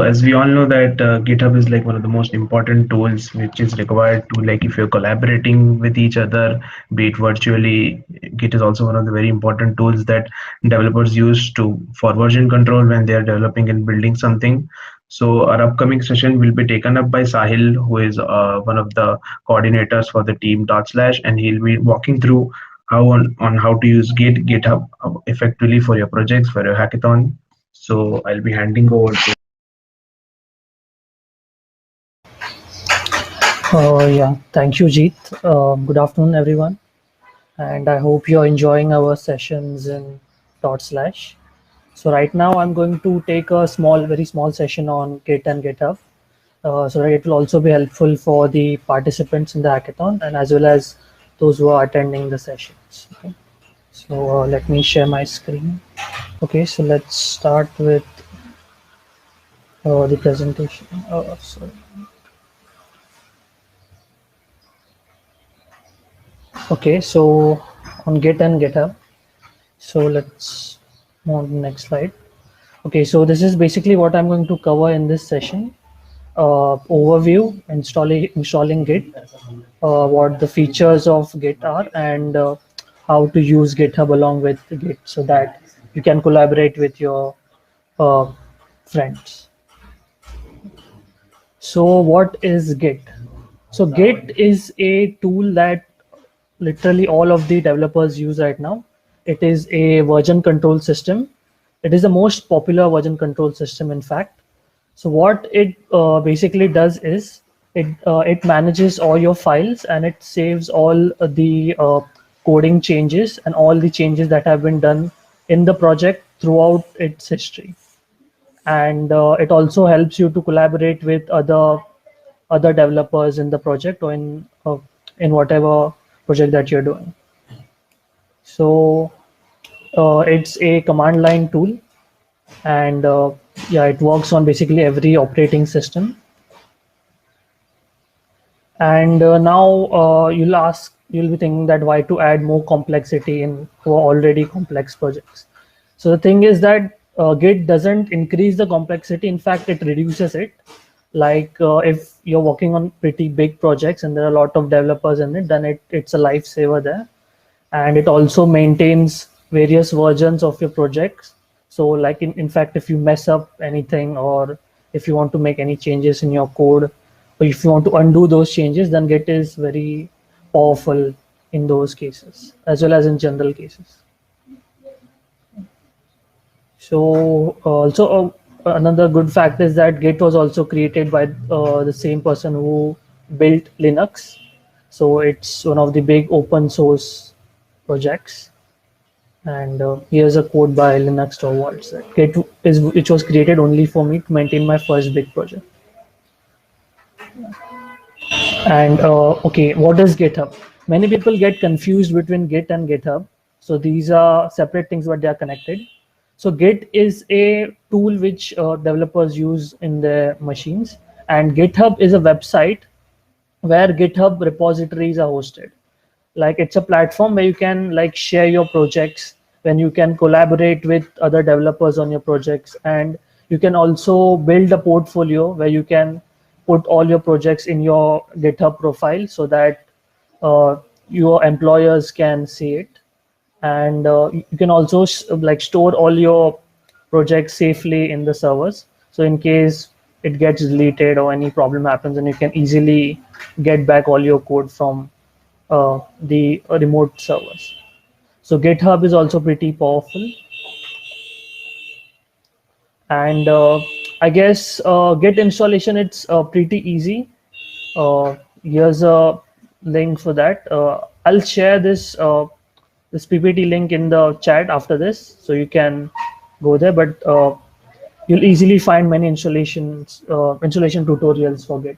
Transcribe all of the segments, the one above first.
As we all know that GitHub is like one of the most important tools which is required to, like, if you're collaborating with each other, be it virtually. Git is also one of the very important tools that developers use to for version control when they are developing and building something. So our upcoming session will be taken up by Sahil, who is one of the coordinators for the team dot slash, and he'll be walking through on how to use GitHub effectively for your projects, for your hackathon. So I'll be handing over to. Yeah, thank you, Jeet. Good afternoon, everyone, and I hope you're enjoying our sessions in dot slash. So right now, I'm going to take a small, very small session on Git and GitHub, so that it will also be helpful for the participants in the hackathon and as well as those who are attending the sessions. Okay. So let me share my screen. Okay, so let's start with the presentation. Sorry. Okay, so on Git and GitHub. So let's move on to the next slide. Okay, so this is basically what I'm going to cover in this session. Overview, installing Git, what the features of Git are, and how to use GitHub along with Git so that you can collaborate with your uh, friends. So what is Git? So Git is a tool that literally all of the developers use right now. It is a version control system. It is the most popular version control system, in fact. So what it basically does is it manages all your files and it saves all the coding changes and all the changes that have been done in the project throughout its history. And it also helps you to collaborate with other developers in the project or in whatever project that you're doing. So it's a command line tool, and yeah, it works on basically every operating system. And now you'll be thinking that why to add more complexity in for already complex projects. So the thing is that Git doesn't increase the complexity. In fact, it reduces it. Like if you're working on pretty big projects and there are a lot of developers in it, then it's a lifesaver there. And it also maintains various versions of your projects. So like in fact, if you mess up anything or if you want to make any changes in your code or if you want to undo those changes, then Git is very powerful in those cases as well as in general cases. So also another good fact is that Git was also created by the same person who built Linux. So it's one of the big open source projects. And here's a quote by Linux Torvalds that Git is which was created only for me to maintain my first big project. And okay, what is GitHub? Many people get confused between Git and GitHub. So these are separate things, but they are connected. So Git is a tool which developers use in their machines, and GitHub is a website where GitHub repositories are hosted. Like it's a platform where you can like share your projects, when you can collaborate with other developers on your projects, and you can also build a portfolio where you can put all your projects in your GitHub profile so that uh, your employers can see it. And you can also like store all your projects safely in the servers, so in case it gets deleted or any problem happens, and you can easily get back all your code from the remote servers. So GitHub is also pretty powerful. And I guess Git installation, it's pretty easy. Here's a link for that. I'll share this PPT link in the chat after this, so you can go there. But you'll easily find many installation tutorials for Git,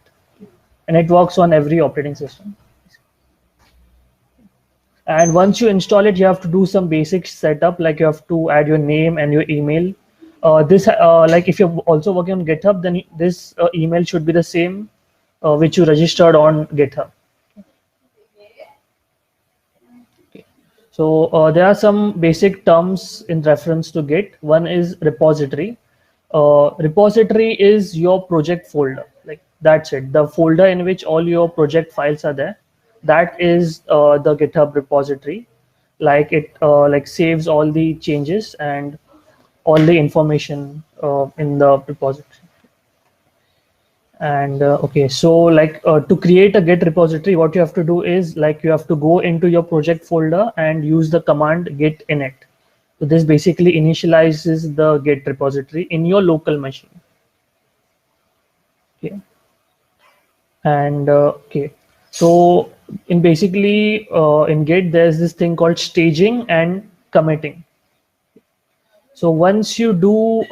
and it works on every operating system. And once you install it, you have to do some basic setup, like you have to add your name and your email. This like if you're also working on GitHub, then this email should be the same which you registered on GitHub. So there are some basic terms in reference to Git. One is repository. repository is your project folder. Like that's it. The folder in which all your project files are there. That is the GitHub repository. Like it like saves all the changes and all the information in the repository. And okay, so like to create a Git repository, what you have to do is like you have to go into your project folder and use the command git init. So this basically initializes the Git repository in your local machine. Okay. And okay, so in basically in Git, there's this thing called staging and committing. So once you do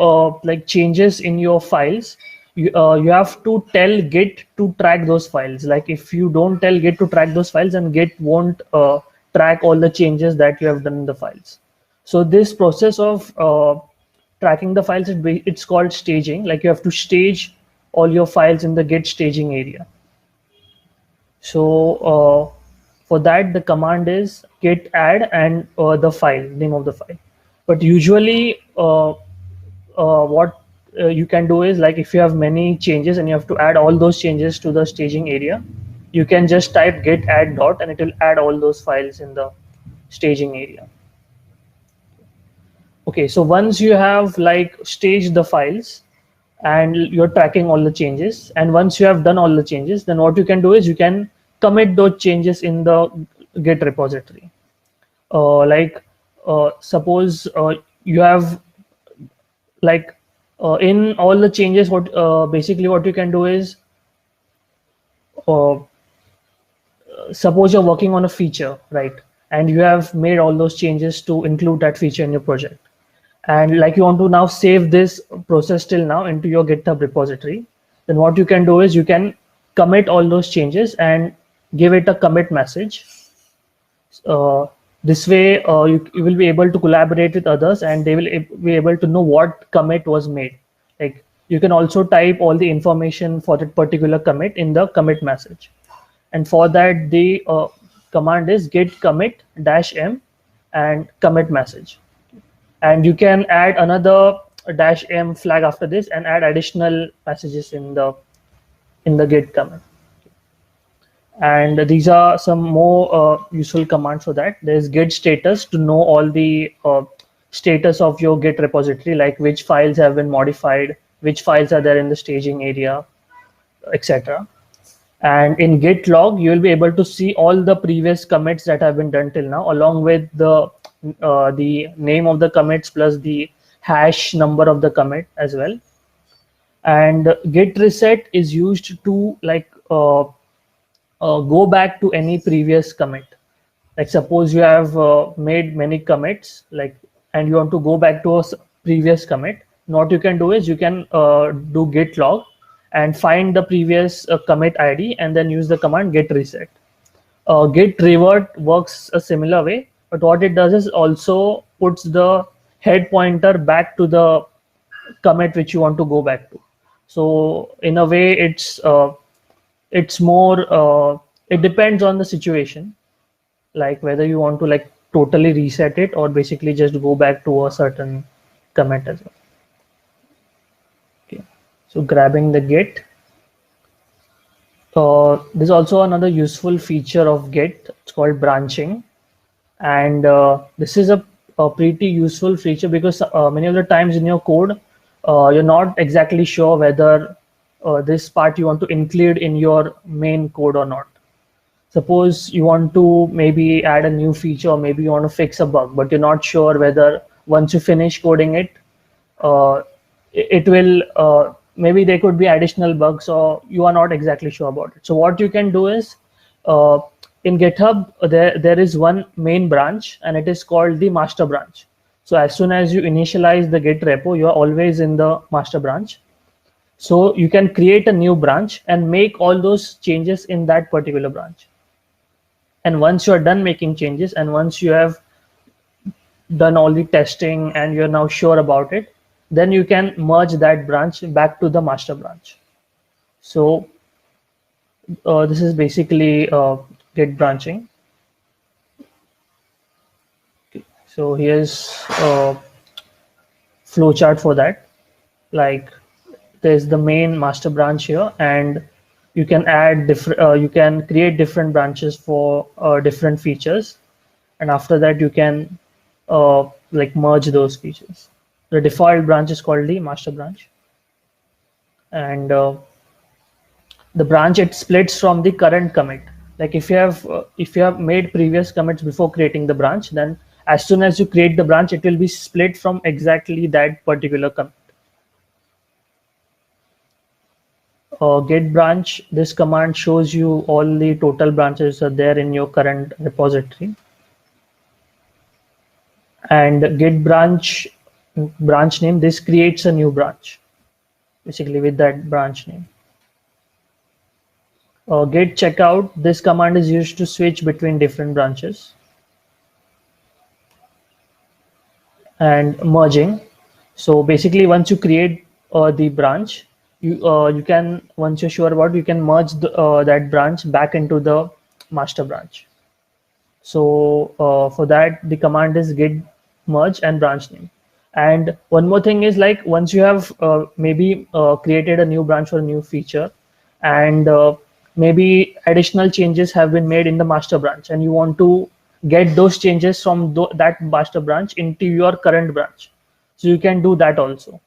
like changes in your files, you have to tell Git to track those files. Like if you don't tell Git to track those files, then Git won't track all the changes that you have done in the files. So this process of tracking the files, it's called staging. Like you have to stage all your files in the Git staging area. So for that, the command is git add and the file name of the file. But usually what you can do is like if you have many changes and you have to add all those changes to the staging area, you can just type git add dot and it will add all those files in the staging area. Okay, so once you have like staged the files and you're tracking all the changes, and once you have done all the changes, then what you can do is you can commit those changes in the Git repository. Like suppose you have like in all the changes, what basically what you can do is uh, suppose you're working on a feature, right? And you have made all those changes to include that feature in your project. And like you want to now save this process till now into your GitHub repository, then what you can do is you can commit all those changes and give it a commit message. This way you will be able to collaborate with others and they will be able to know what commit was made. Like you can also type all the information for that particular commit in the commit message. And for that, the command is git commit -m and commit message. And you can add another -m flag after this and add additional messages in the git commit. And these are some more useful commands for that. There's git status to know all the status of your Git repository, like which files have been modified, which files are there in the staging area, etc. And in git log, you will be able to see all the previous commits that have been done till now, along with the name of the commits plus the hash number of the commit as well. And git reset is used to like go back to any previous commit. Like suppose you have made many commits, like, and you want to go back to a previous commit. What you can do is you can do git log and find the previous commit ID and then use the command git reset. Git revert works a similar way, but what it does is also puts the head pointer back to the commit which you want to go back to. So in a way, it's more it depends on the situation, like whether you want to like totally reset it or basically just go back to a certain commit as well. Okay, so grabbing the git. There's also another useful feature of Git. It's called branching, and this is a pretty useful feature because many of the times in your code, you're not exactly sure whether this part you want to include in your main code or not. Suppose you want to maybe add a new feature, or maybe you want to fix a bug, but you're not sure whether once you finish coding it, it will maybe there could be additional bugs, or you are not exactly sure about it. So what you can do is in GitHub, there is one main branch and it is called the master branch. So as soon as you initialize the Git repo, you are always in the master branch. So you can create a new branch and make all those changes in that particular branch. And once you are done making changes and once you have done all the testing and you're now sure about it, then you can merge that branch back to the master branch. So this is basically Git branching. Okay. So here's a flowchart for that. Like there's the main master branch here, and you can add different, you can create different branches for different features, and after that you can like merge those features. The default branch is called the master branch, and the branch, it splits from the current commit. Like if you have made previous commits before creating the branch, then as soon as you create the branch, it will be split from exactly that particular commit. Get branch, this command shows you all the total branches are there in your current repository. And get branch name, this creates a new branch basically with that branch name. Get checkout, this command is used to switch between different branches. And merging, so basically once you create the branch, you can, once you're sure about, you can merge that branch back into the master branch. So for that, the command is git merge and branch name. And one more thing is, like once you have maybe created a new branch or a new feature, and maybe additional changes have been made in the master branch, and you want to get those changes from that master branch into your current branch, so you can do that also.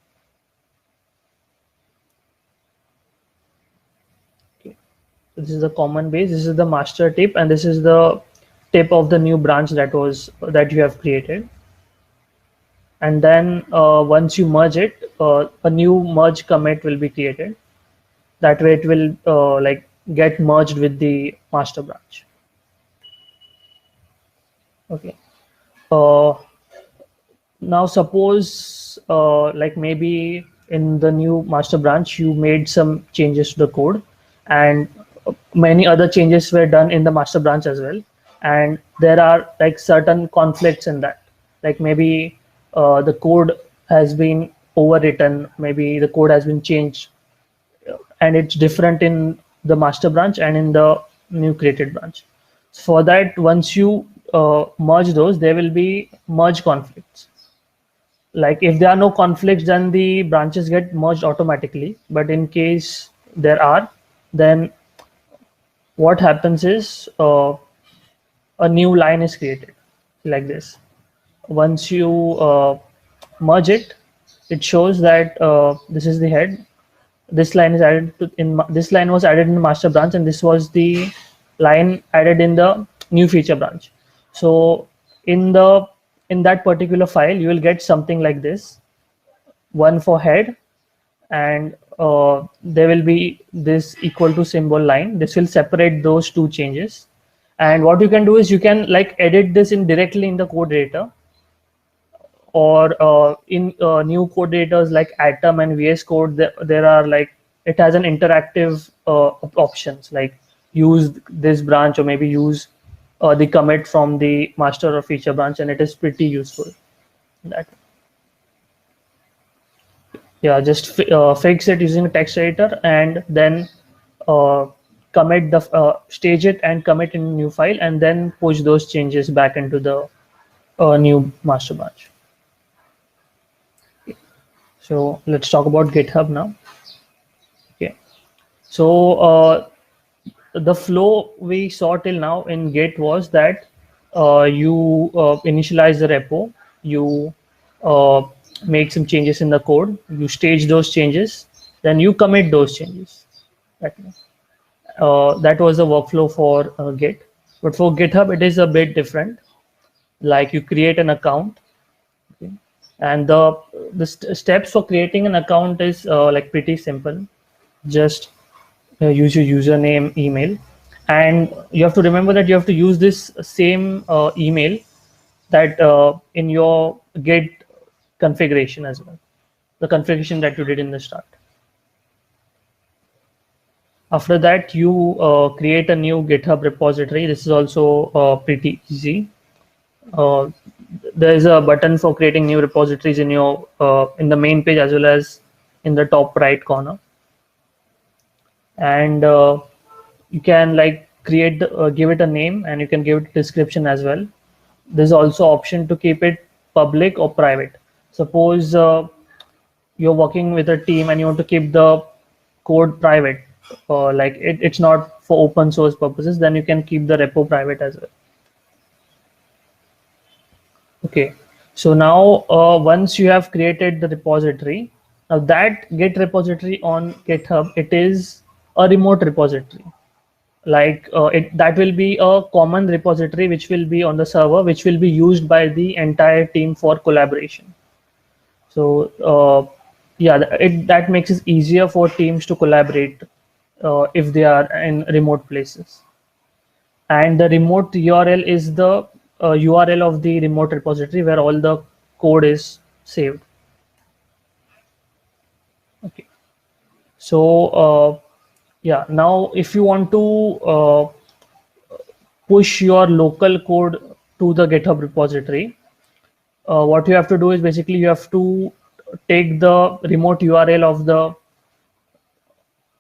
Okay. This is the common base, this is the master tip, and this is the tip of the new branch that you have created. And then once you merge it, a new merge commit will be created. That way it will like get merged with the master branch. Okay. uh, Now suppose like maybe in the new master branch you made some changes to the code, and many other changes were done in the master branch as well, and there are like certain conflicts in that. Like maybe the code has been overwritten, maybe the code has been changed, and it's different in the master branch and in the new created branch. For that, once you merge those, there will be merge conflicts. Like if there are no conflicts, then the branches get merged automatically, but in case there are, then what happens is a new line is created like this. Once you merge it, it shows that this is the head, this line is added to this line was added in the master branch, and this was the line added in the new feature branch. So in the in that particular file, you will get something like this: one for head, and there will be this equal to symbol line. This will separate those two changes. And what you can do is you can like edit this in directly in the code editor, or in new code editors like Atom and VS Code. There are like, it has an interactive options, like use this branch, or maybe use the commit from the master or feature branch, and it is pretty useful. That, yeah, just fix it using a text editor, and then uh, commit the stage it and commit in a new file, and then push those changes back into the new master branch. So let's talk about GitHub now. Okay, so the flow we saw till now in Git was that you initialize the repo, you uh, make some changes in the code, you stage those changes, then you commit those changes. That, that was the workflow for Git. But for GitHub, it is a bit different. Like you create an account, okay, and the steps for creating an account is like pretty simple. Just use your username, email, and you have to remember that you have to use this same email that in your Git configuration as well, the configuration that you did in the start. After that, you create a new GitHub repository. This is also pretty easy. Uh, there is a button for creating new repositories in your in the main page as well as in the top right corner, and you can like create give it a name, and you can give it a description as well. There's also option to keep it public or private. Suppose you're working with a team and you want to keep the code private, like it's not for open source purposes, then you can keep the repo private as well. Okay, so now once you have created the repository, now that Git repository on GitHub, it is a remote repository. Like that will be a common repository which will be on the server, which will be used by the entire team for collaboration. So yeah, that makes it easier for teams to collaborate if they are in remote places. And the remote URL is the URL of the remote repository where all the code is saved. Okay. So yeah, now if you want to push your local code to the GitHub repository, what you have to do is basically you have to take the remote URL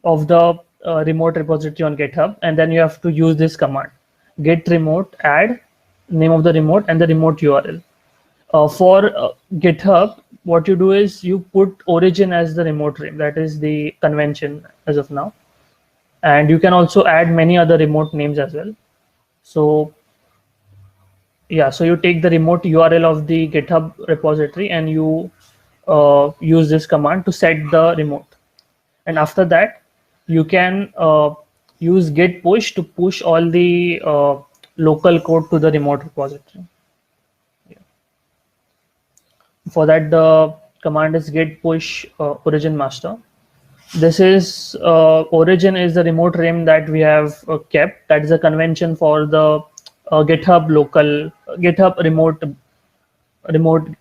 of the remote repository on GitHub, and then you have to use this command: git remote add name of the remote and the remote URL. For GitHub, what you do is you put origin as the remote name. That is the convention as of now, and you can also add many other remote names as well. So yeah, so you take the remote URL of the GitHub repository and you use this command to set the remote. And after that, you can use git push to push all the local code to the remote repository. Yeah. For that, the command is git push origin master. This is origin is the remote name that we have kept. That is a convention for the GitHub local GitHub remote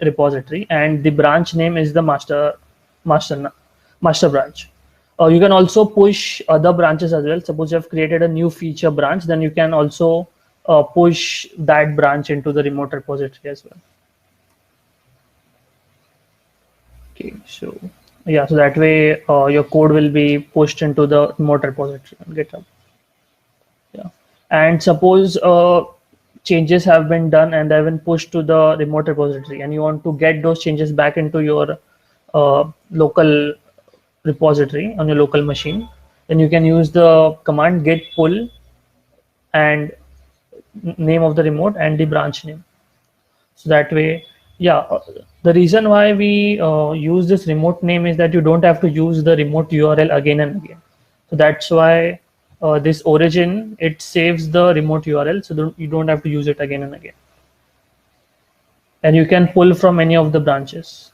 repository, and the branch name is the master branch. You can also push other branches as well. Suppose you have created a new feature branch, then you can also push that branch into the remote repository as well. Okay, so yeah, so that way your code will be pushed into the remote repository on GitHub. Yeah, and suppose changes have been done and they've been pushed to the remote repository, and you want to get those changes back into your local repository on your local machine, then you can use the command git pull and name of the remote and the branch name. So that way, yeah, the reason why we use this remote name is that you don't have to use the remote URL again and again. So that's why this origin, it saves the remote URL, so you don't have to use it again and again. And you can pull from any of the branches.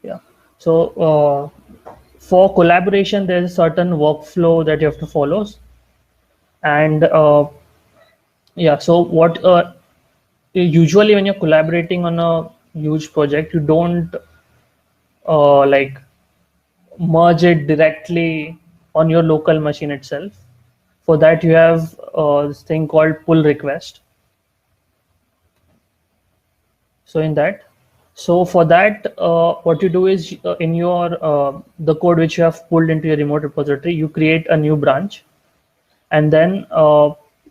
Yeah. So for collaboration, there's a certain workflow that you have to follow. And yeah, so what usually when you're collaborating on a huge project, you don't like merge it directly on your local machine itself. For that, you have this thing called pull request. So in that, so for that, what you do is in your the code which you have pulled into your remote repository, you create a new branch, and then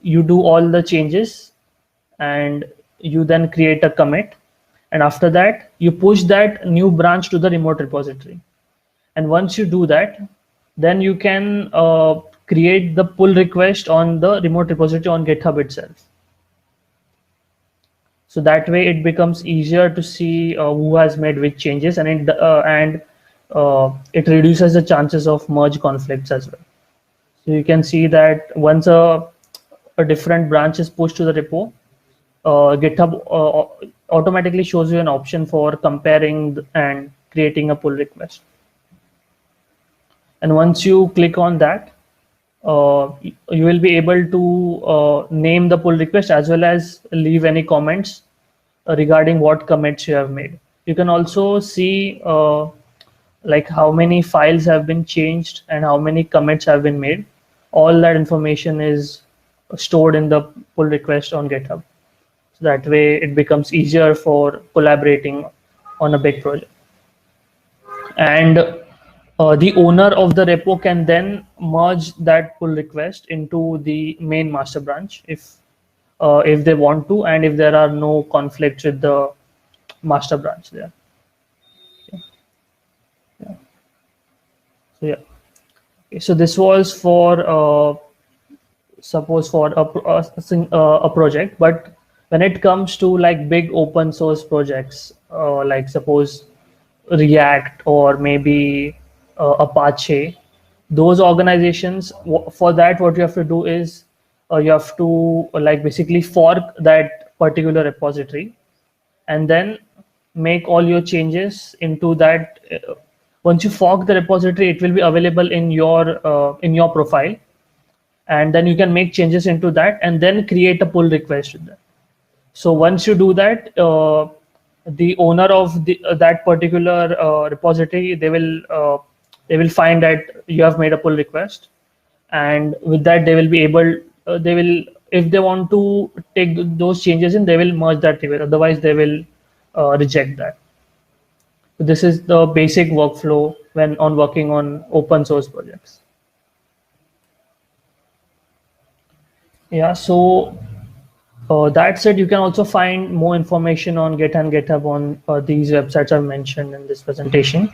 you do all the changes, and you then create a commit, and after that you push that new branch to the remote repository. And once you do that, then you can create the pull request on the remote repository on GitHub itself. So that way it becomes easier to see who has made which changes, and it reduces the chances of merge conflicts as well. So you can see that once a different branch is pushed to the repo, GitHub automatically shows you an option for comparing and creating a pull request. And once you click on that, you will be able to name the pull request as well as leave any comments regarding what commits you have made. You can also see like how many files have been changed and how many commits have been made. All that information is stored in the pull request on GitHub. So that way it becomes easier for collaborating on a big project. And the owner of the repo can then merge that pull request into the main master branch if they want to, and if there are no conflicts with the master branch there. Yeah. So this was for suppose for a project, but when it comes to like big open source projects, like suppose React or maybe Apache, those organizations, for that what you have to do is you have to like basically fork that particular repository and then make all your changes into that. Once you fork the repository, it will be available in your profile, and then you can make changes into that and then create a pull request with that. So once you do that, the owner of that particular repository, they will find that you have made a pull request, and with that they will be able they will, if they want to take those changes in, they will merge that together. Otherwise, they will reject that. So this is the basic workflow when on working on open source projects. Yeah. So that said, you can also find more information on Git and GitHub on these websites I've mentioned in this presentation.